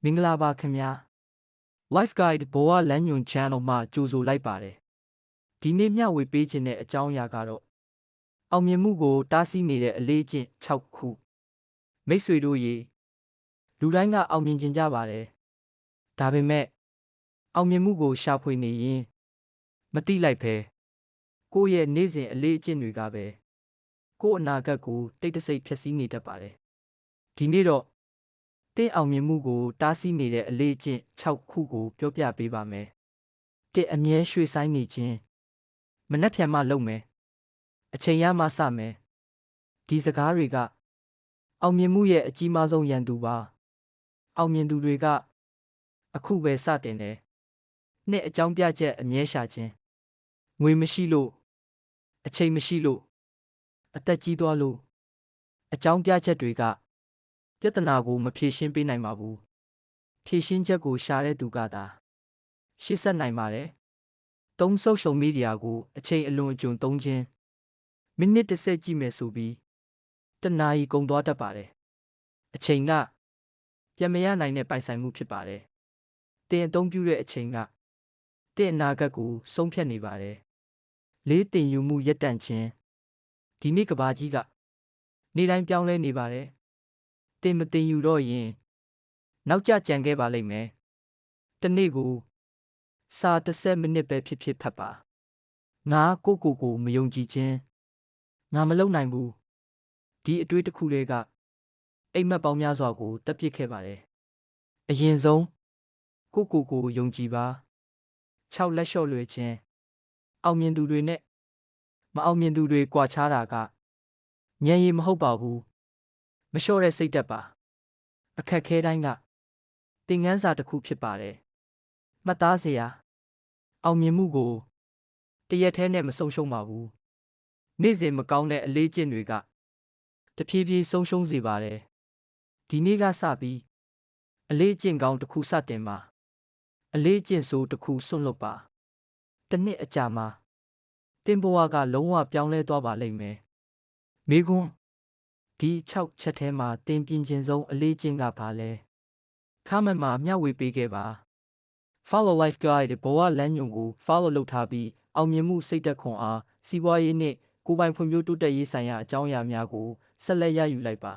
မင်္ဂလာပါခင်ဗျာ Life Guide ဘဝလမ်းညွှန် Channel မှာကြိုဆိုလိုက်ပါတယ်ဒီနေ့မျှဝေပေးခြင်းတဲ့အကြောင်းအရာကတော့အောင်မြင်မှုကိုတားဆီးနေတဲ့အလေးအကျင့်6ခုမိတ်ဆွေတို့ရေလူတိုင်းကအောင်မြင်ခြင်းကြပါတယ်ဒါပေမဲ့အောင်မြင်မှုကိုရှာဖွေနေရင်မတိလိုက်ပဲကိုယ့်ရဲ့နေ့စဉ်အလေးအကျင့်တွေကပဲကိုယ့်အနာဂတ်ကိုတိတ်တဆိတ်ဖျက်ဆီးနေတတ်ပါတယ်ဒီနေ့တော့တင့်အောင်မြင်မှုကိုတားဆီးနေတဲ့အလေးအကျင့်6ခုကိုပြောပြပေးပါမယ်။တစ်အမြဲရွှေ့ဆိုင်းနေခြင်းမနှက်ဖြန်မှလုပ်မယ်။အချိန်ရမှစမယ်။ဒီစကားတွေကအောင်မြင်မှုရဲ့အကြီးမားဆုံးရန်သူပါ။အောင်မြင်သူတွေကအခုပဲစတင်တယ်။နှစ်အကြောင်းပြချက်အမြဲရှာခြင်းငွေမရှိလို့အချိန်မရှိလို့အသက်ကြီးသွားလို့အကြောင်းပြချက်တွေကပြဿနာကိုမဖြေရှင်းပေးနိုင်ပါဘူးဖြေရှင်းချက်ကိုရှာတဲ့သူကသာရှေ့ဆက်နိုင်ပါတယ်သုံးsocial media ကိုအချိန်အလွန်အကျွံသုံးခြင်းမိနစ်30ကြည့်မယ်ဆိုပြီးတနာရီကုန်သွားတတ်ပါတယ်အချိန်ကပြန်မရနိုင်တဲ့ပိုင်ဆိုင်မှုဖြစ်ပါတယ်တင်အသုံးပြုတဲ့အချိန်ကတင်အနာဂတ်ကိုဆုံးဖြတ်နေပါတယ်လေးတင်ယူမှုရက်တန့်ခြင်းဒီနေ့ကဘာကြီးကနေ့တိုင်းပြောင်းလဲနေပါတယ်တင်မတင်ယူတော့ရင်နောက်ကျကြံခဲ့ပါလိမ့်မယ်တနေ့ကိုစာ30မိနစ်ပဲဖြစ်ဖြစ်ဖတ်ပါငါကိုမယုံကြည်ခြင်းငါမလုပ်နိုင်ဘူးဒီအတွေ့တစ်ခုလေးကအိမ်မက်ပေါင်းများစွာကိုတက်ပစ်ခဲ့ပါတယ်အရင်ဆုံးကိုယုံကြည်ပါ6လက်လျှော့လွယ်ခြင်းအောင်မြင်သူတွေနဲ့မအောင်မြင်သူတွေကွာခြားတာကဉာဏ်ရည်မဟုတ်ပါဘူးမလျှော့တဲ့စိတ်ဓာတ်ပါအခက်ခဲတိုင်းကသင်ခန်းစာတစ်ခုဖြစ်ပါတယ်မှတ်သားစရာအောင်မြင်မှုကိုတရက်ထဲနဲ့မဆုံးရှုံးပါဘူးနေ့စဉ်မကောင်းတဲ့အလေးကျင့်တွေကတဖြည်းဖြည်းဆုံးရှုံးစေပါတယ်ဒီနေ့ကစပြီးအလေးကျင့်ကောင်းတစ်ခုစတင်ပါအလေးကျင့်ဆိုးတစ်ခုစွန့်လွတ်ပါတစ်နှစ်အကြာမှာသင်ဘဝကလုံးဝပြောင်းလဲသွားပါလိမ့်မယ်မိကွန်းဒီ6ချက်ထဲမှာသင်ပြင်ကျင်ဆုံးအလေးကျင့်ကပါလဲcommentမှာမျှဝေပေးခဲ့ပါ Follow Life Guide ဘဝလမ်းညွှန်ကို follow လုပ်ထားပြီးအောင်မြင်မှုစိတ်သက်ခွန်အားစီးပွားရေးနဲ့ကိုယ်ပိုင်ဖွံ့ဖြိုးတိုးတက်ရေးဆိုင်ရာအကြောင်းအရာများကိုဆက်လက်ရယူလိုက်ပါ